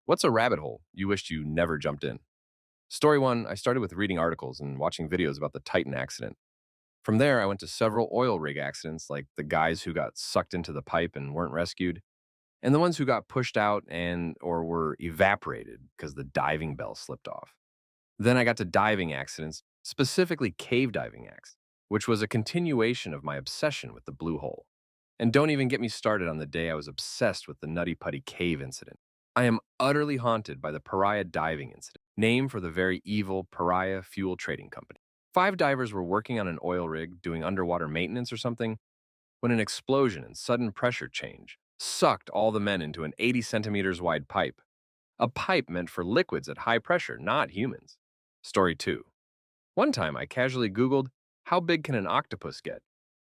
What's a rabbit hole you wished you never jumped in? Story one, I started with reading articles and watching videos about the Titan accident. From there, I went to several oil rig accidents, like the guys who got sucked into the pipe and weren't rescued, and the ones who got pushed out and or were evaporated because the diving bell slipped off. Then I got to diving accidents, specifically cave diving accidents, which was a continuation of my obsession with the blue hole. And don't even get me started on the day I was obsessed with the Nutty Putty Cave incident. I am utterly haunted by the Pariah diving incident, named for the very evil Pariah Fuel Trading Company. Five divers were working on an oil rig doing underwater maintenance or something when an explosion and sudden pressure change sucked all the men into an 80 centimeters wide pipe. A pipe meant for liquids at high pressure, not humans. Story 2. One time I casually Googled, how big can an octopus get?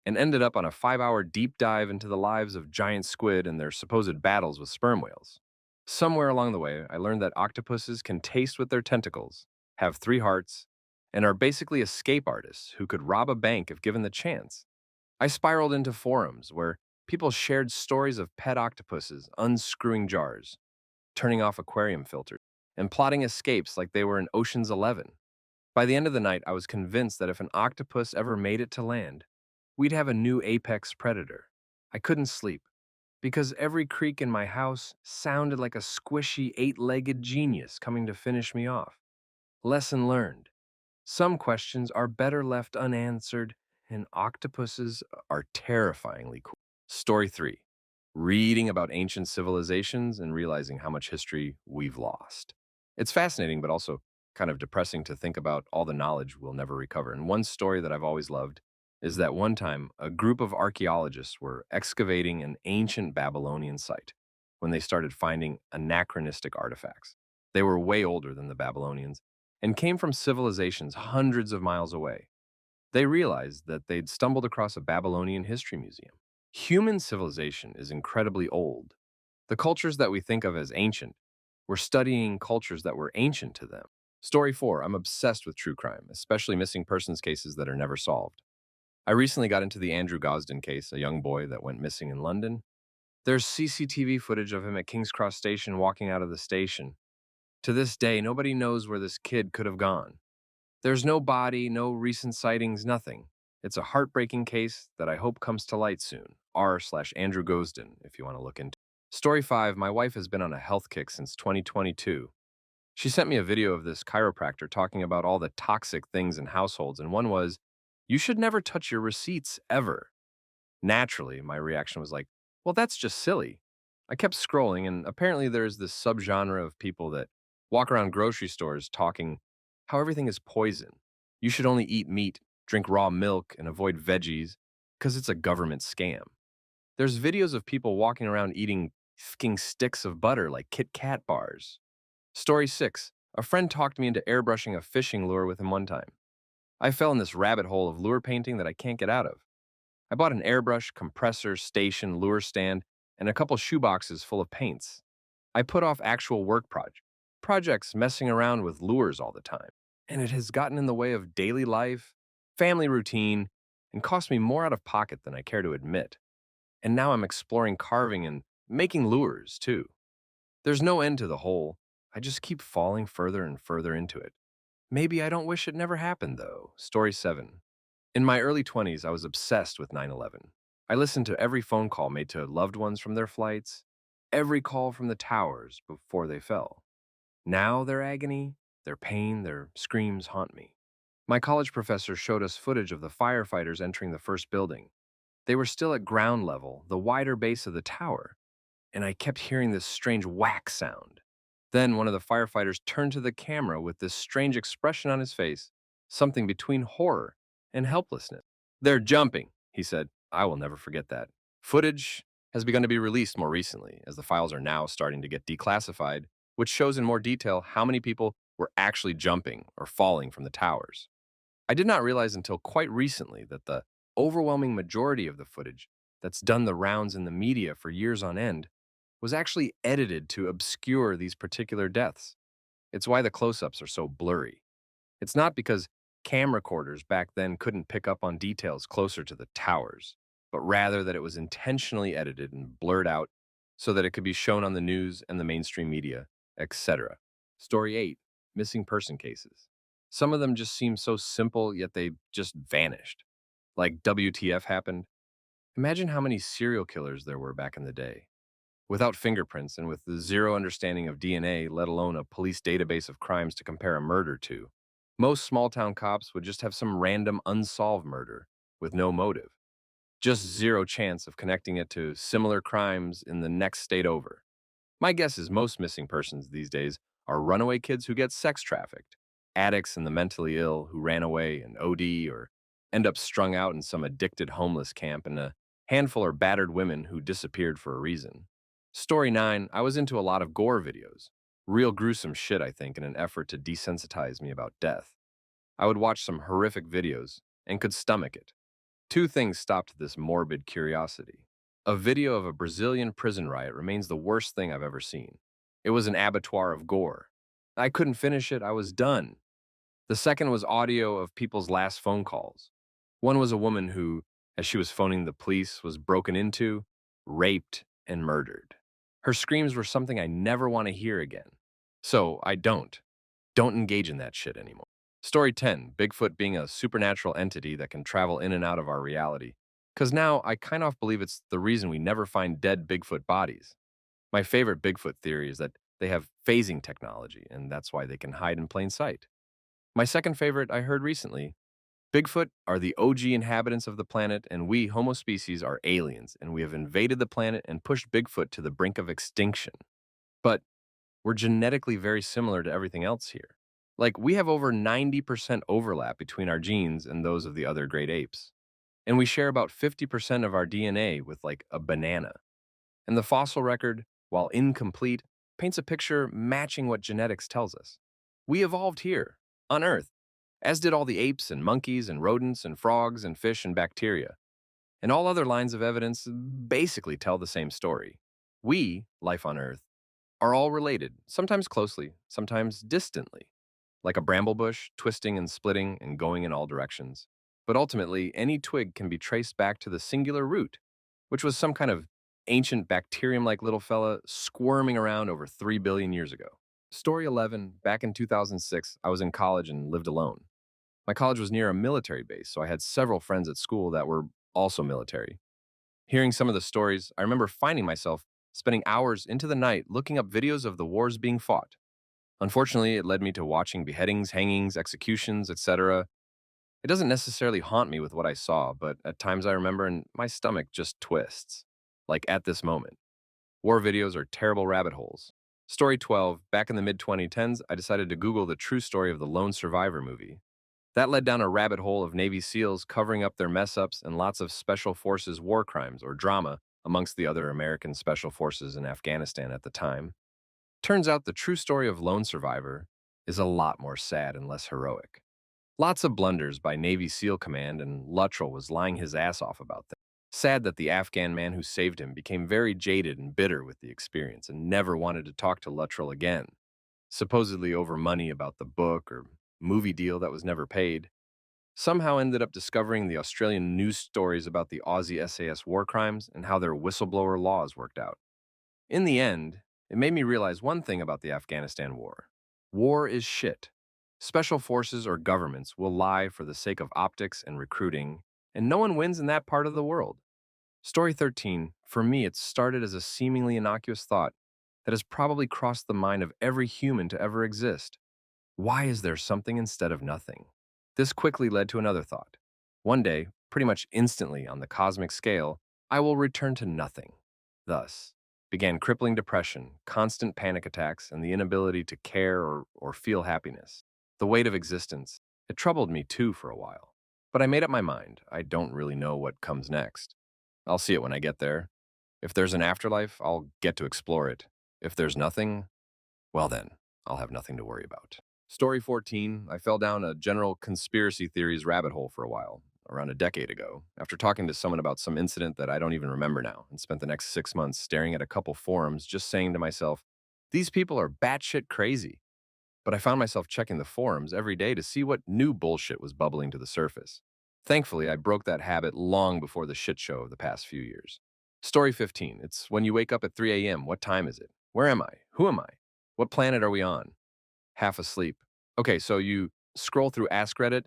And ended up on a 5-hour deep dive into the lives of giant squid and their supposed battles with sperm whales. Somewhere along the way, I learned that octopuses can taste with their tentacles, have 3 hearts, and are basically escape artists who could rob a bank if given the chance. I spiraled into forums where people shared stories of pet octopuses unscrewing jars, turning off aquarium filters, and plotting escapes like they were in Ocean's 11. By the end of the night, I was convinced that if an octopus ever made it to land, we'd have a new apex predator. I couldn't sleep because every creak in my house sounded like a squishy 8-legged genius coming to finish me off. Lesson learned. Some questions are better left unanswered, and octopuses are terrifyingly cool. Story 3. Reading about ancient civilizations and realizing how much history we've lost. It's fascinating, but also kind of depressing to think about all the knowledge we'll never recover. And one story that I've always loved is that one time a group of archaeologists were excavating an ancient Babylonian site when they started finding anachronistic artifacts. They were way older than the Babylonians and came from civilizations hundreds of miles away. They realized that they'd stumbled across a Babylonian history museum. Human civilization is incredibly old. The cultures that we think of as ancient, we're studying cultures that were ancient to them. Story 4. I'm obsessed with true crime, especially missing persons cases that are never solved. I recently got into the Andrew Gosden case, a young boy that went missing in London. There's CCTV footage of him at King's Cross Station walking out of the station. To this day, nobody knows where this kid could have gone. There's no body, no recent sightings, nothing. It's a heartbreaking case that I hope comes to light soon. R/Andrew Gosden, if you want to look into. Story 5. My wife has been on a health kick since 2022. She sent me a video of this chiropractor talking about all the toxic things in households, and one was, you should never touch your receipts ever. Naturally, my reaction was like, well, that's just silly. I kept scrolling, and apparently there's this subgenre of people that walk around grocery stores talking how everything is poison. You should only eat meat, drink raw milk, and avoid veggies because it's a government scam. There's videos of people walking around eating fucking sticks of butter like Kit Kat bars. Story 6. A friend talked me into airbrushing a fishing lure with him one time. I fell in this rabbit hole of lure painting that I can't get out of. I bought an airbrush, compressor, station, lure stand, and a couple shoeboxes full of paints. I put off actual work projects messing around with lures all the time, and it has gotten in the way of daily life, family routine, and cost me more out of pocket than I care to admit. And now I'm exploring carving and making lures, too. There's no end to the hole. I just keep falling further and further into it. Maybe I don't wish it never happened, though. Story 7. In my early 20s, I was obsessed with 9/11. I listened to every phone call made to loved ones from their flights, every call from the towers before they fell. Now their agony, their pain, their screams haunt me. My college professor showed us footage of the firefighters entering the first building. They were still at ground level, the wider base of the tower, and I kept hearing this strange whack sound. Then one of the firefighters turned to the camera with this strange expression on his face, something between horror and helplessness. They're jumping, he said. I will never forget that. Footage has begun to be released more recently, as the files are now starting to get declassified, which shows in more detail how many people were actually jumping or falling from the towers. I did not realize until quite recently that the overwhelming majority of the footage that's done the rounds in the media for years on end was actually edited to obscure these particular deaths. It's why the close-ups are so blurry. It's not because camcorders back then couldn't pick up on details closer to the towers, but rather that it was intentionally edited and blurred out so that it could be shown on the news and the mainstream media etc. Story 8, missing person cases. Some of them just seem so simple, yet they just vanished. Like WTF happened. Imagine how many serial killers there were back in the day. Without fingerprints and with the zero understanding of DNA, let alone a police database of crimes to compare a murder to. Most small town cops would just have some random unsolved murder with no motive. Just zero chance of connecting it to similar crimes in the next state over. My guess is most missing persons these days are runaway kids who get sex trafficked, addicts and the mentally ill who ran away and OD or end up strung out in some addicted homeless camp, and a handful are battered women who disappeared for a reason. Story 9, I was into a lot of gore videos. Real gruesome shit, I think, in an effort to desensitize me about death. I would watch some horrific videos and could stomach it. Two things stopped this morbid curiosity. A video of a Brazilian prison riot remains the worst thing I've ever seen. It was an abattoir of gore. I couldn't finish it, I was done. The second was audio of people's last phone calls. One was a woman who, as she was phoning the police, was broken into, raped, and murdered. Her screams were something I never want to hear again. So I don't engage in that shit anymore. Story 10, Bigfoot being a supernatural entity that can travel in and out of our reality. Because now I kind of believe it's the reason we never find dead Bigfoot bodies. My favorite Bigfoot theory is that they have phasing technology, and that's why they can hide in plain sight. My second favorite I heard recently, Bigfoot are the OG inhabitants of the planet, and we, Homo species, are aliens, and we have invaded the planet and pushed Bigfoot to the brink of extinction. But we're genetically very similar to everything else here. Like, we have over 90% overlap between our genes and those of the other great apes. And we share about 50% of our DNA with, like, a banana. And the fossil record, while incomplete, paints a picture matching what genetics tells us. We evolved here, on Earth, as did all the apes and monkeys and rodents and frogs and fish and bacteria. And all other lines of evidence basically tell the same story. We, life on Earth, are all related, sometimes closely, sometimes distantly, like a bramble bush, twisting and splitting and going in all directions. But ultimately, any twig can be traced back to the singular root, which was some kind of ancient bacterium-like little fella squirming around over 3 billion years ago. Story 11, back in 2006, I was in college and lived alone. My college was near a military base, so I had several friends at school that were also military. Hearing some of the stories, I remember finding myself spending hours into the night looking up videos of the wars being fought. Unfortunately, it led me to watching beheadings, hangings, executions, etc. It doesn't necessarily haunt me with what I saw, but at times I remember and my stomach just twists. Like at this moment. War videos are terrible rabbit holes. Story 12, back in the mid 2010s, I decided to Google the true story of the Lone Survivor movie. That led down a rabbit hole of Navy SEALs covering up their mess ups and lots of Special Forces war crimes or drama amongst the other American Special Forces in Afghanistan at the time. Turns out the true story of Lone Survivor is a lot more sad and less heroic. Lots of blunders by Navy SEAL Command, and Luttrell was lying his ass off about them. Sad that the Afghan man who saved him became very jaded and bitter with the experience and never wanted to talk to Luttrell again, supposedly over money about the book or movie deal that was never paid. Somehow ended up discovering the Australian news stories about the Aussie SAS war crimes and how their whistleblower laws worked out. In the end, it made me realize one thing about the Afghanistan war. War is shit. Special forces or governments will lie for the sake of optics and recruiting, and no one wins in that part of the world. Story 13, for me, it started as a seemingly innocuous thought that has probably crossed the mind of every human to ever exist. Why is there something instead of nothing? This quickly led to another thought. One day, pretty much instantly on the cosmic scale, I will return to nothing. Thus, began crippling depression, constant panic attacks, and the inability to care or feel happiness. The weight of existence, it troubled me too for a while. But I made up my mind. I don't really know what comes next. I'll see it when I get there. If there's an afterlife, I'll get to explore it. If there's nothing, well then, I'll have nothing to worry about. Story 14, I fell down a general conspiracy theories rabbit hole for a while, around a decade ago, after talking to someone about some incident that I don't even remember now, and spent the next 6 months staring at a couple forums just saying to myself, these people are batshit crazy. But I found myself checking the forums every day to see what new bullshit was bubbling to the surface. Thankfully, I broke that habit long before the shit show of the past few years. Story 15, it's when you wake up at 3 a.m., what time is it? Where am I? Who am I? What planet are we on? Half asleep. Okay, so you scroll through askreddit,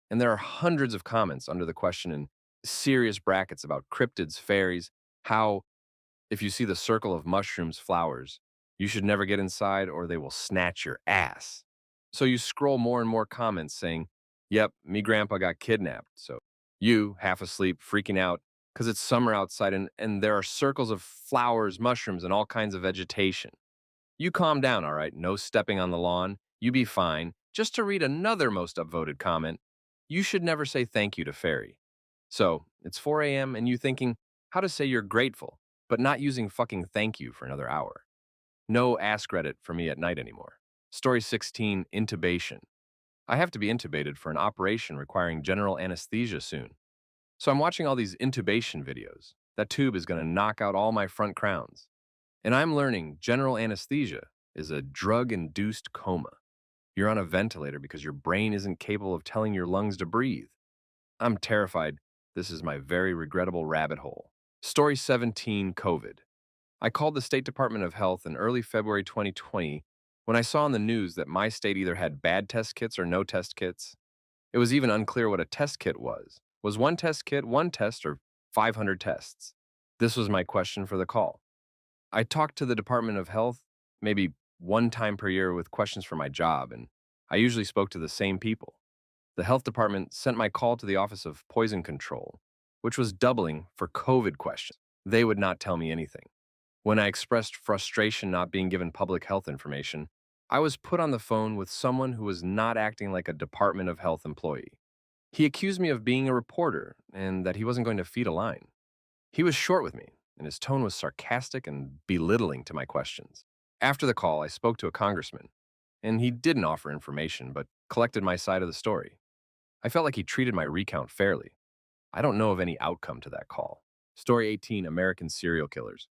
and there are hundreds of comments under the question in serious brackets about cryptids, fairies, how if you see the circle of mushrooms, flowers, you should never get inside or they will snatch your ass. So you scroll more and more comments saying, yep, me grandpa got kidnapped. So you, half asleep, freaking out because it's summer outside and there are circles of flowers, mushrooms, and all kinds of vegetation. You calm down, all right? No stepping on the lawn. You be fine. Just to read another most upvoted comment, you should never say thank you to Fairy. So it's 4 a.m. and you thinking how to say you're grateful, but not using fucking thank you for another hour. No ask Reddit for me at night anymore. Story 16, intubation. I have to be intubated for an operation requiring general anesthesia soon. So I'm watching all these intubation videos. That tube is going to knock out all my front crowns. And I'm learning general anesthesia is a drug induced coma. You're on a ventilator because your brain isn't capable of telling your lungs to breathe. I'm terrified. This is my very regrettable rabbit hole. Story 17, COVID. I called the State Department of Health in early February 2020 when I saw on the news that my state either had bad test kits or no test kits. It was even unclear what a test kit was. Was one test kit one test or 500 tests? This was my question for the call. I talked to the Department of Health maybe one time per year with questions for my job, and I usually spoke to the same people. The health department sent my call to the Office of Poison Control, which was doubling for COVID questions. They would not tell me anything. When I expressed frustration not being given public health information, I was put on the phone with someone who was not acting like a Department of Health employee. He accused me of being a reporter and that he wasn't going to feed a line. He was short with me, and his tone was sarcastic and belittling to my questions. After the call, I spoke to a congressman, and he didn't offer information but collected my side of the story. I felt like he treated my recount fairly. I don't know of any outcome to that call. Story 18, American Serial Killers.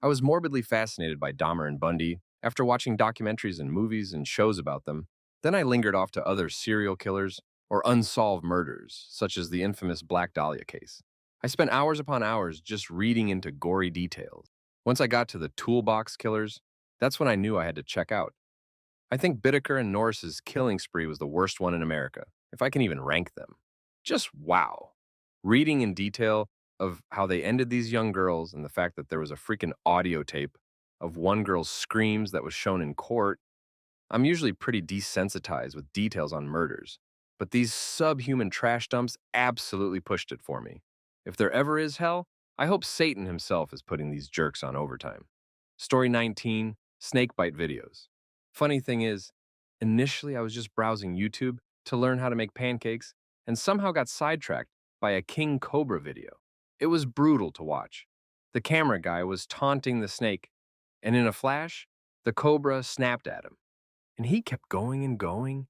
I was morbidly fascinated by Dahmer and Bundy after watching documentaries and movies and shows about them. Then I lingered off to other serial killers or unsolved murders, such as the infamous Black Dahlia case. I spent hours upon hours just reading into gory details. Once I got to the toolbox killers, that's when I knew I had to check out. I think Bittaker and Norris's killing spree was the worst one in America, if I can even rank them. Just wow. Reading in detail of how they ended these young girls and the fact that there was a freaking audio tape of one girl's screams that was shown in court. I'm usually pretty desensitized with details on murders, but these subhuman trash dumps absolutely pushed it for me. If there ever is hell, I hope Satan himself is putting these jerks on overtime. Story 19, snakebite videos. Funny thing is, initially I was just browsing YouTube to learn how to make pancakes and somehow got sidetracked by a king cobra video. It was brutal to watch. The camera guy was taunting the snake, and in a flash, the cobra snapped at him. And he kept going and going.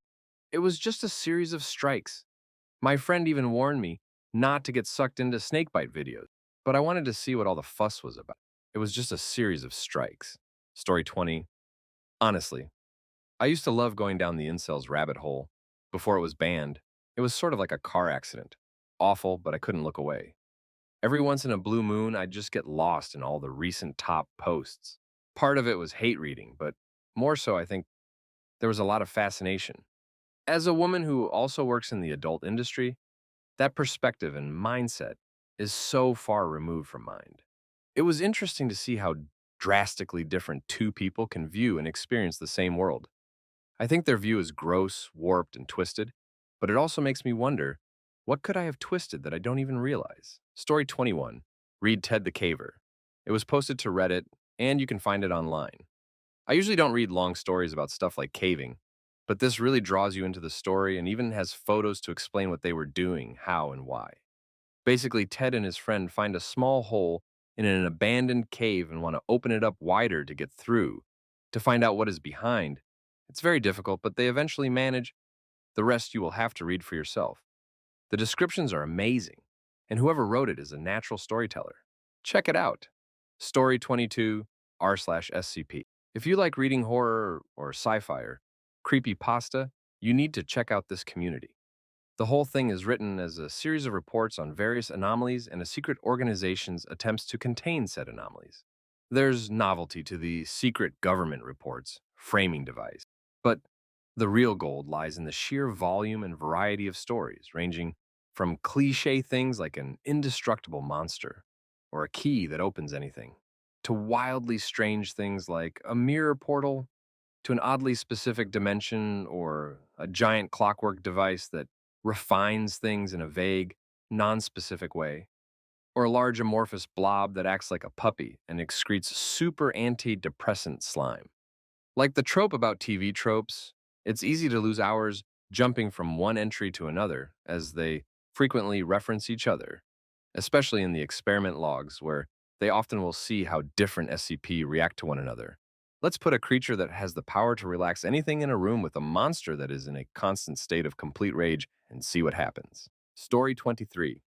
It was just a series of strikes. My friend even warned me not to get sucked into snakebite videos, but I wanted to see what all the fuss was about. It was just a series of strikes. Story 20. Honestly, I used to love going down the incels rabbit hole before it was banned. It was sort of like a car accident. Awful, but I couldn't look away. Every once in a blue moon, I'd just get lost in all the recent top posts. Part of it was hate reading, but more so, I think there was a lot of fascination. As a woman who also works in the adult industry, that perspective and mindset is so far removed from mine. It was interesting to see how drastically different two people can view and experience the same world. I think their view is gross, warped, and twisted, but it also makes me wonder, what could I have twisted that I don't even realize? Story 21. Read Ted the Caver. It was posted to Reddit, and you can find it online. I usually don't read long stories about stuff like caving, but this really draws you into the story and even has photos to explain what they were doing, how, and why. Basically, Ted and his friend find a small hole in an abandoned cave and want to open it up wider to get through, to find out what is behind. It's very difficult, but they eventually manage. The rest you will have to read for yourself. The descriptions are amazing, and whoever wrote it is a natural storyteller. Check it out. Story 22 r/SCP. If you like reading horror or sci-fi or creepypasta, you need to check out this community. The whole thing is written as a series of reports on various anomalies and a secret organization's attempts to contain said anomalies. There's novelty to the secret government reports. framing device. But the real gold lies in the sheer volume and variety of stories, ranging from cliche things like an indestructible monster or a key that opens anything, to wildly strange things like a mirror portal, to an oddly specific dimension or a giant clockwork device that refines things in a vague, non-specific way, or a large amorphous blob that acts like a puppy and excretes super antidepressant slime. Like the trope about TV tropes, it's easy to lose hours jumping from one entry to another as they frequently reference each other, especially in the experiment logs where they often will see how different SCP react to one another. Let's put a creature that has the power to relax anything in a room with a monster that is in a constant state of complete rage and see what happens. Story 23.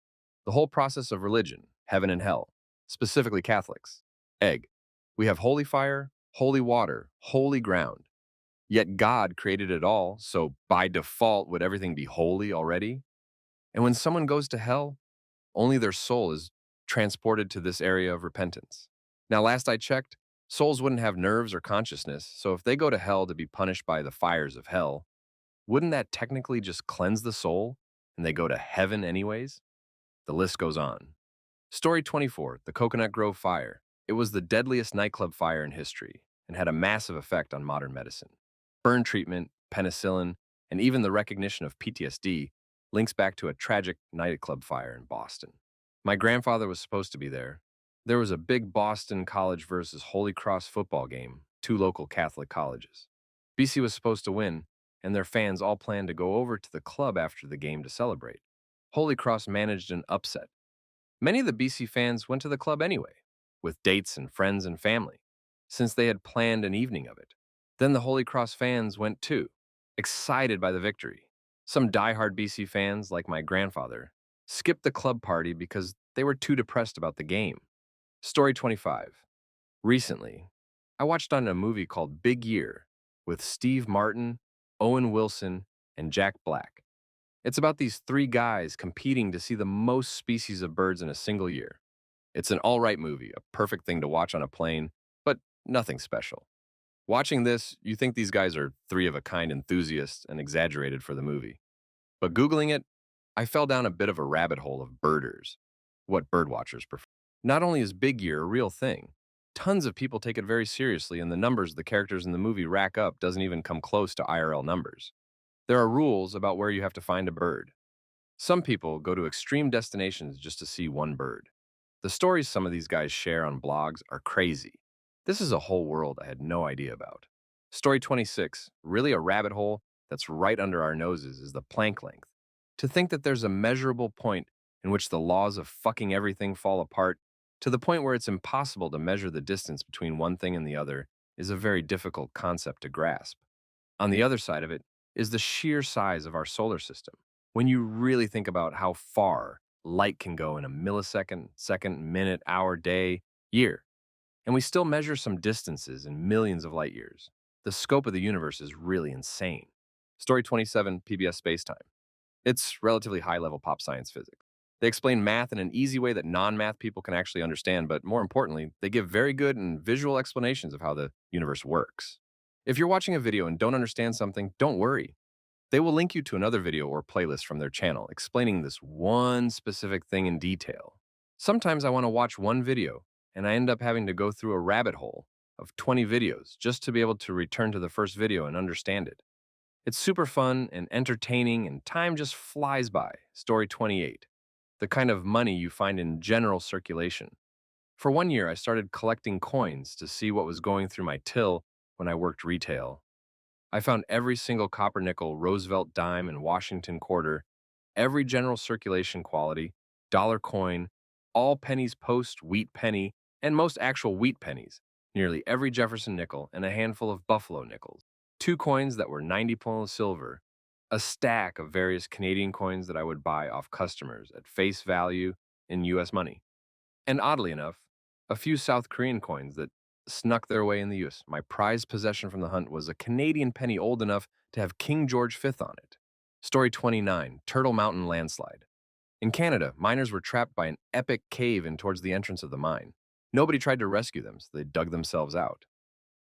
The whole process of religion, heaven and hell, specifically Catholics. Egg. We have holy fire, holy water, holy ground. Yet God created it all, so by default, would everything be holy already? And when someone goes to hell, only their soul is transported to this area of repentance. Now, last I checked, souls wouldn't have nerves or consciousness, so if they go to hell to be punished by the fires of hell, wouldn't that technically just cleanse the soul and they go to heaven anyways? The list goes on. Story 24, the Coconut Grove Fire. It was the deadliest nightclub fire in history and had a massive effect on modern medicine. Burn treatment, penicillin, and even the recognition of PTSD links back to a tragic nightclub fire in Boston. My grandfather was supposed to be there. There was a big Boston College versus Holy Cross football game, two local Catholic colleges. BC was supposed to win, and their fans all planned to go over to the club after the game to celebrate. Holy Cross managed an upset. Many of the BC fans went to the club anyway, with dates and friends and family, since they had planned an evening of it. Then the Holy Cross fans went too, excited by the victory. Some diehard BC fans, like my grandfather, skipped the club party because they were too depressed about the game. Story 25. Recently, I watched on a movie called Big Year with Steve Martin, Owen Wilson, and Jack Black. It's about these three guys competing to see the most species of birds in a single year. It's an all right movie, a perfect thing to watch on a plane, but nothing special. Watching this, you think these guys are three of a kind enthusiasts and exaggerated for the movie. But Googling it, I fell down a bit of a rabbit hole of birders, what birdwatchers prefer. Not only is Big Year a real thing, tons of people take it very seriously, and the numbers the characters in the movie rack up doesn't even come close to IRL numbers. There are rules about where you have to find a bird. Some people go to extreme destinations just to see one bird. The stories some of these guys share on blogs are crazy. This is a whole world I had no idea about. Story 26, really a rabbit hole that's right under our noses, is the Planck length. To think that there's a measurable point in which the laws of fucking everything fall apart, to the point where it's impossible to measure the distance between one thing and the other, is a very difficult concept to grasp. On the other side of it is the sheer size of our solar system. When you really think about how far light can go in a millisecond, second, minute, hour, day, year, and we still measure some distances in millions of light years, the scope of the universe is really insane. Story 27, PBS Spacetime. It's relatively high-level pop science physics. They explain math in an easy way that non-math people can actually understand, but more importantly, they give very good and visual explanations of how the universe works. If you're watching a video and don't understand something, don't worry. They will link you to another video or playlist from their channel explaining this one specific thing in detail. Sometimes I want to watch one video, and I end up having to go through a rabbit hole of 20 videos just to be able to return to the first video and understand it. It's super fun and entertaining, and time just flies by. Story 28. The kind of money you find in general circulation. For 1 year, I started collecting coins to see what was going through my till when I worked retail. I found every single copper nickel, Roosevelt dime, and Washington quarter, every general circulation quality, dollar coin, all pennies post, wheat penny, and most actual wheat pennies, nearly every Jefferson nickel, and a handful of Buffalo nickels. Two coins that were 90 pounds silver, a stack of various Canadian coins that I would buy off customers at face value in US money. And oddly enough, a few South Korean coins that snuck their way in the US. My prized possession from the hunt was a Canadian penny old enough to have King George V on it. Story 29, Turtle Mountain Landslide. In Canada, miners were trapped by an epic cave in towards the entrance of the mine. Nobody tried to rescue them, so they dug themselves out.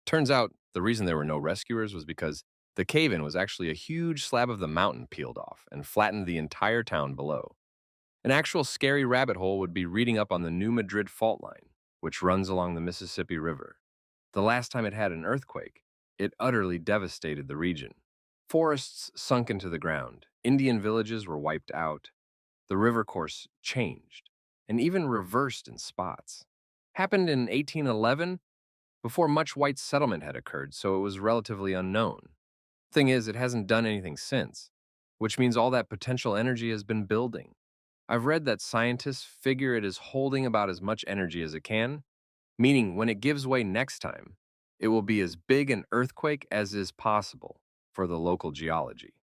Turns out, the reason there were no rescuers was because the cave-in was actually a huge slab of the mountain peeled off and flattened the entire town below. An actual scary rabbit hole would be reading up on the New Madrid fault line, which runs along the Mississippi River. The last time it had an earthquake, it utterly devastated the region. Forests sunk into the ground, Indian villages were wiped out, the river course changed, and even reversed in spots. Happened in 1811, before much white settlement had occurred, so it was relatively unknown. Thing is, it hasn't done anything since, which means all that potential energy has been building. I've read that scientists figure it is holding about as much energy as it can, meaning when it gives way next time, it will be as big an earthquake as is possible for the local geology.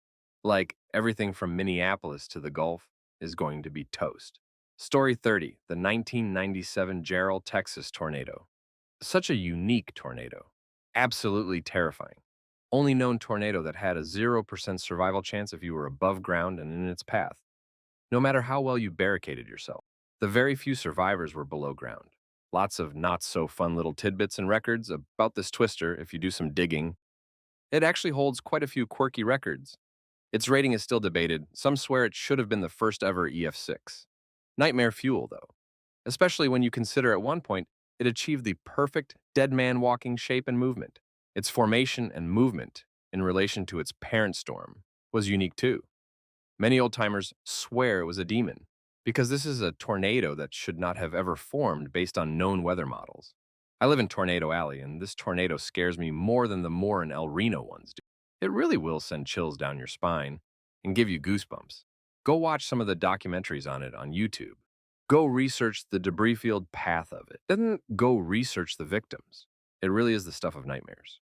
Like everything from Minneapolis to the Gulf is going to be toast. Story 30, the 1997 Gerald, Texas tornado. Such a unique tornado. Absolutely terrifying. Only known tornado that had a 0% survival chance if you were above ground and in its path, no matter how well you barricaded yourself. The very few survivors were below ground. Lots of not so fun little tidbits and records about this twister if you do some digging. It actually holds quite a few quirky records. Its rating is still debated. Some swear it should have been the first ever EF6. Nightmare fuel, though, especially when you consider at one point it achieved the perfect dead man walking shape and movement. Its formation and movement in relation to its parent storm was unique too. Many old timers swear it was a demon, because this is a tornado that should not have ever formed based on known weather models. I live in Tornado Alley, and this tornado scares me more than the Moore and El Reno ones do. It really will send chills down your spine and give you goosebumps. Go watch some of the documentaries on it on YouTube. Go research the debris field path of it. Doesn't go research the victims. It really is the stuff of nightmares.